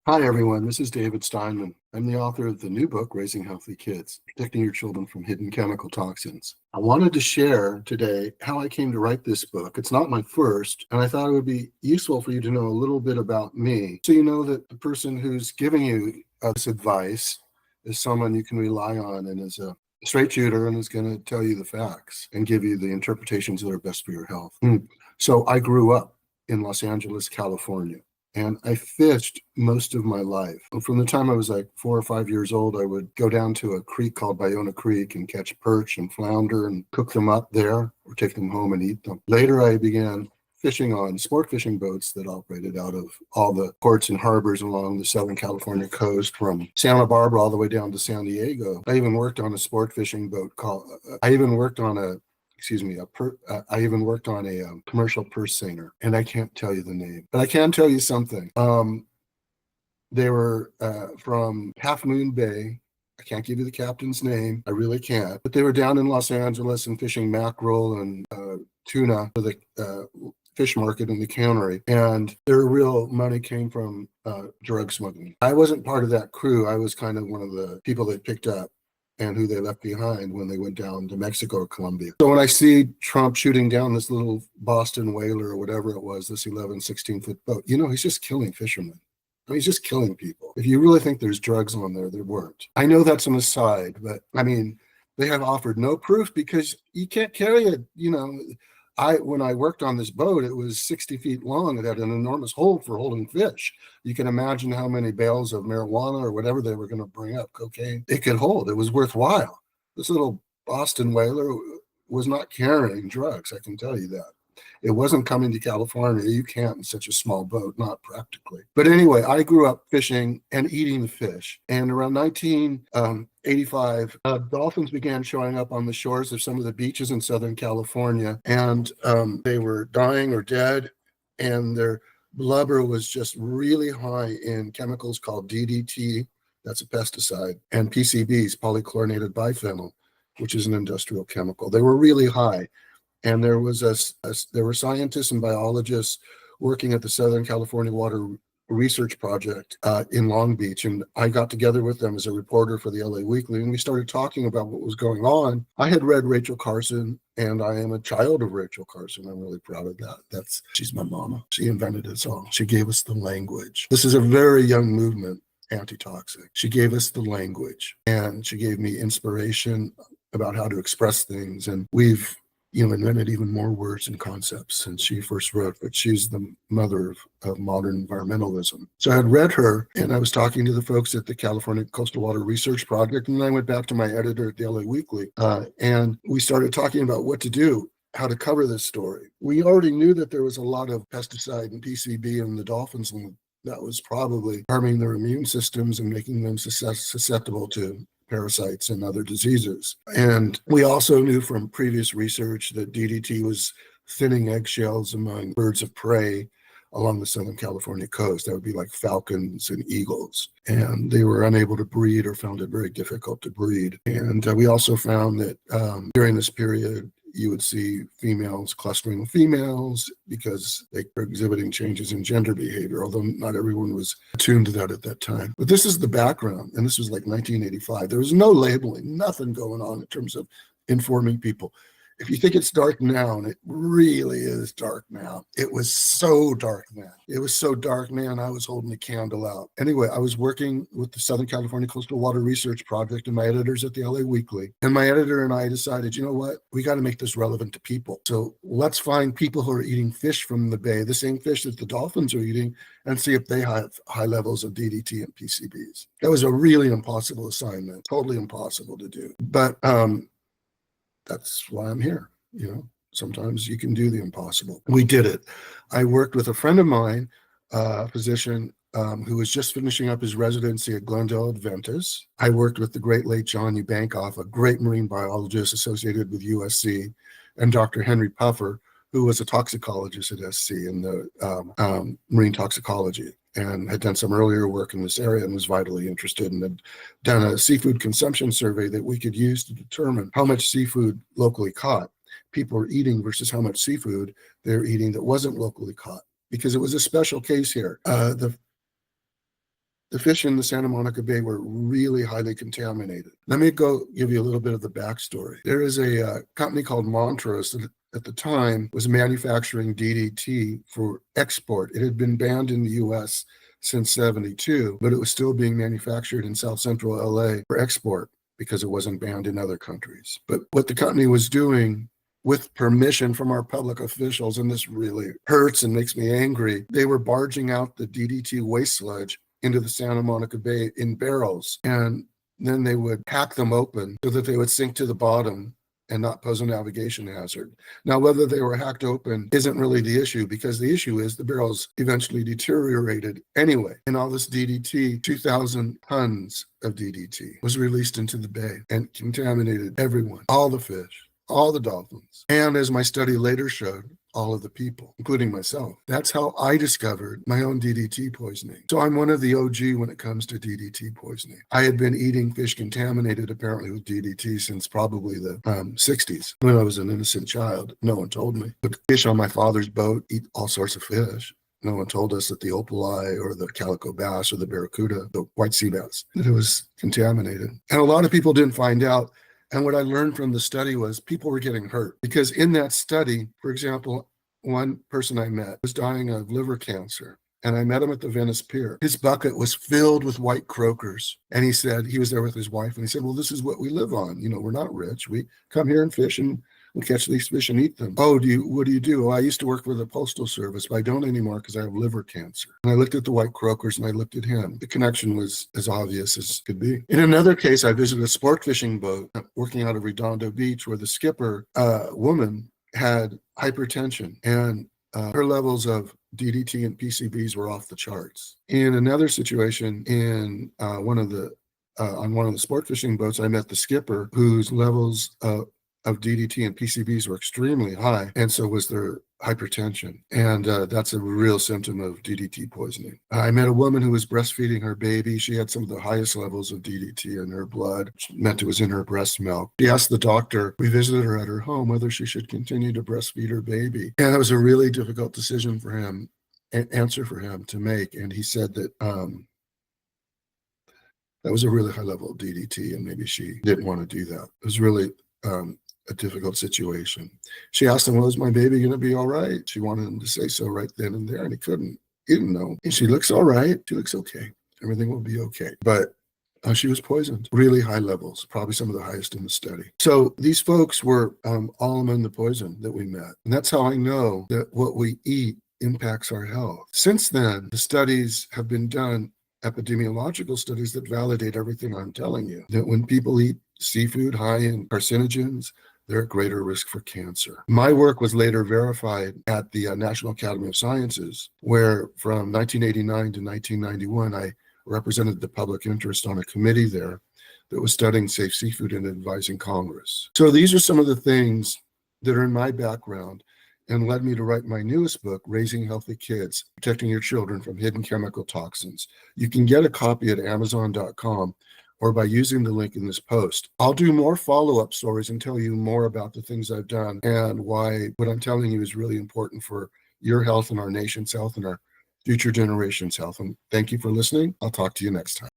Hi, everyone. This is David Steinman. I'm the author of the new book, Raising Healthy Kids, Protecting Your Children from Hidden Chemical Toxins. I wanted to share today how I came to write this book. It's not my first, and I thought it would be useful for you to know a little bit about me so you know that the person who's giving you this advice is someone you can rely on and is a straight shooter and is going to tell you the facts and give you the interpretations that are best for your health. So I grew up in Los Angeles, California. And I fished most of my life. And from the time I was like 4 or 5 years old, I would go down to a creek called Bayona Creek and catch perch and flounder and cook them up there or take them home and eat them. Later, I began fishing on sport fishing boats that operated out of all the ports and harbors along the Southern California coast from Santa Barbara all the way down to San Diego. I even worked on a sport fishing boat I even worked on a commercial purse seiner, and I can't tell you the name, but I can tell you something. They were from Half Moon Bay. I can't give you the captain's name. I really can't. But they were down in Los Angeles and fishing mackerel and tuna for the fish market in the cannery. And their real money came from drug smuggling. I wasn't part of that crew. I was kind of one of the people they picked up and who they left behind when they went down to Mexico or Colombia. So when I see Trump shooting down this little Boston whaler or whatever it was, this 11, 16-foot boat, he's just killing fishermen. I mean, he's just killing people. If you really think there's drugs on there weren't. I know that's an aside, but I mean, they have offered no proof because you can't carry it, when I worked on this boat, it was 60 feet long. It had an enormous hold for holding fish. You can imagine how many bales of marijuana or whatever they were going to bring up, cocaine, it could hold. It was worthwhile. This little Boston whaler was not carrying drugs, I can tell you that. It wasn't coming to California. You can't in such a small boat, not practically. But anyway, I grew up fishing and eating the fish. And around 1985, dolphins began showing up on the shores of some of the beaches in Southern California. And they were dying or dead. And their blubber was just really high in chemicals called DDT, that's a pesticide, and PCBs, polychlorinated biphenyl, which is an industrial chemical. They were really high. And there were scientists and biologists working at the Southern California Water Research Project in Long Beach. And I got together with them as a reporter for the LA Weekly, and we started talking about what was going on. I had read Rachel Carson, and I am a child of Rachel Carson. I'm really proud of that. She's my mama. She invented it all. She gave us the language. This is a very young movement, anti-toxic. She gave us the language, and she gave me inspiration about how to express things. And we've invented even more words and concepts since she first wrote, but she's the mother of modern environmentalism. So I had read her, and I was talking to the folks at the California Coastal Water Research Project, and then I went back to my editor at the LA Weekly, and we started talking about what to do, how to cover this story. We already knew that there was a lot of pesticide and PCB in the dolphins, and that was probably harming their immune systems and making them susceptible to parasites and other diseases. And we also knew from previous research that DDT was thinning eggshells among birds of prey along the Southern California coast. That would be like falcons and eagles. And they were unable to breed or found it very difficult to breed. And we also found that during this period, you would see females clustering with females because they were exhibiting changes in gender behavior, although not everyone was attuned to that at that time. But this is the background, and this was like 1985. There was no labeling, nothing going on in terms of informing people. If you think it's dark now, and it really is dark now, it was so dark then. It was so dark, man, I was holding a candle out. Anyway, I was working with the Southern California Coastal Water Research Project and my editors at the LA Weekly. And my editor and I decided, you know what? We got to make this relevant to people. So let's find people who are eating fish from the bay, the same fish that the dolphins are eating, and see if they have high levels of DDT and PCBs. That was a really impossible assignment, totally impossible to do. But that's why I'm here. Sometimes you can do the impossible. We did it. I worked with a friend of mine, a physician who was just finishing up his residency at Glendale Adventist. I worked with the great late John Eubankoff, a great marine biologist associated with USC, and Dr. Henry Puffer, who was a toxicologist at SC in the marine toxicology, and had done some earlier work in this area and was vitally interested and had done a seafood consumption survey that we could use to determine how much seafood locally caught people are eating versus how much seafood they're eating that wasn't locally caught, because it was a special case here. the fish in the Santa Monica Bay were really highly contaminated. Let me go give you a little bit of the backstory. There is a company called Montrose that at the time was manufacturing DDT for export. It had been banned in the US since 72, but it was still being manufactured in South Central LA for export because it wasn't banned in other countries. But what the company was doing, with permission from our public officials, and this really hurts and makes me angry, they were barging out the DDT waste sludge into the Santa Monica Bay in barrels, and then they would hack them open so that they would sink to the bottom and not pose a navigation hazard. Now, whether they were hacked open isn't really the issue, because the issue is the barrels eventually deteriorated anyway. And all this DDT, 2,000 tons of DDT, was released into the bay and contaminated everyone, all the fish, all the dolphins, and as my study later showed, all of the people, including myself. That's how I discovered my own DDT poisoning. So I'm one of the OG when it comes to DDT poisoning. I had been eating fish contaminated apparently with DDT since probably the 60s. When I was an innocent child, no one told me. But fish on my father's boat eat all sorts of fish. No one told us that the opali or the calico bass or the barracuda, the white sea bass, that it was contaminated. And a lot of people didn't find out. And what I learned from the study was people were getting hurt, because in that study, for example, one person I met was dying of liver cancer, and I met him at the Venice Pier. His bucket was filled with white croakers. And he said, he was there with his wife, and he said, well, this is what we live on. You know, we're not rich. We come here and fish, and we catch these fish and eat them. Oh, what do you do? Oh, I used to work for the Postal Service, but I don't anymore because I have liver cancer. And I looked at the white croakers and I looked at him. The connection was as obvious as could be. In another case, I visited a sport fishing boat working out of Redondo Beach, where the skipper, woman, had hypertension, and her levels of DDT and PCBs were off the charts. In another situation, in on one of the sport fishing boats, I met the skipper, whose levels of DDT and PCBs were extremely high, and so was their hypertension. And that's a real symptom of DDT poisoning. I met a woman who was breastfeeding her baby. She had some of the highest levels of DDT in her blood, which meant it was in her breast milk. She asked the doctor, we visited her at her home, whether she should continue to breastfeed her baby. And it was a really difficult decision for him, an answer for him to make. And he said that that was a really high level of DDT, and maybe she didn't want to do that. It was really a difficult situation. She asked him, well, is my baby going to be all right? She wanted him to say so right then and there, and he couldn't. He didn't know. And she looks all right. She looks okay. Everything will be okay. But she was poisoned, really high levels, probably some of the highest in the study. So these folks were all among the poison that we met. And that's how I know that what we eat impacts our health. Since then, the studies have been done, epidemiological studies that validate everything I'm telling you, that when people eat seafood high in carcinogens, they're at greater risk for cancer. My work was later verified at the National Academy of Sciences, where from 1989 to 1991, I represented the public interest on a committee there that was studying safe seafood and advising Congress. So these are some of the things that are in my background and led me to write my newest book, Raising Healthy Kids, Protecting Your Children from Hidden Chemical Toxins. You can get a copy at Amazon.com or by using the link in this post. I'll do more follow-up stories and tell you more about the things I've done and why what I'm telling you is really important for your health and our nation's health and our future generations' health. And thank you for listening. I'll talk to you next time.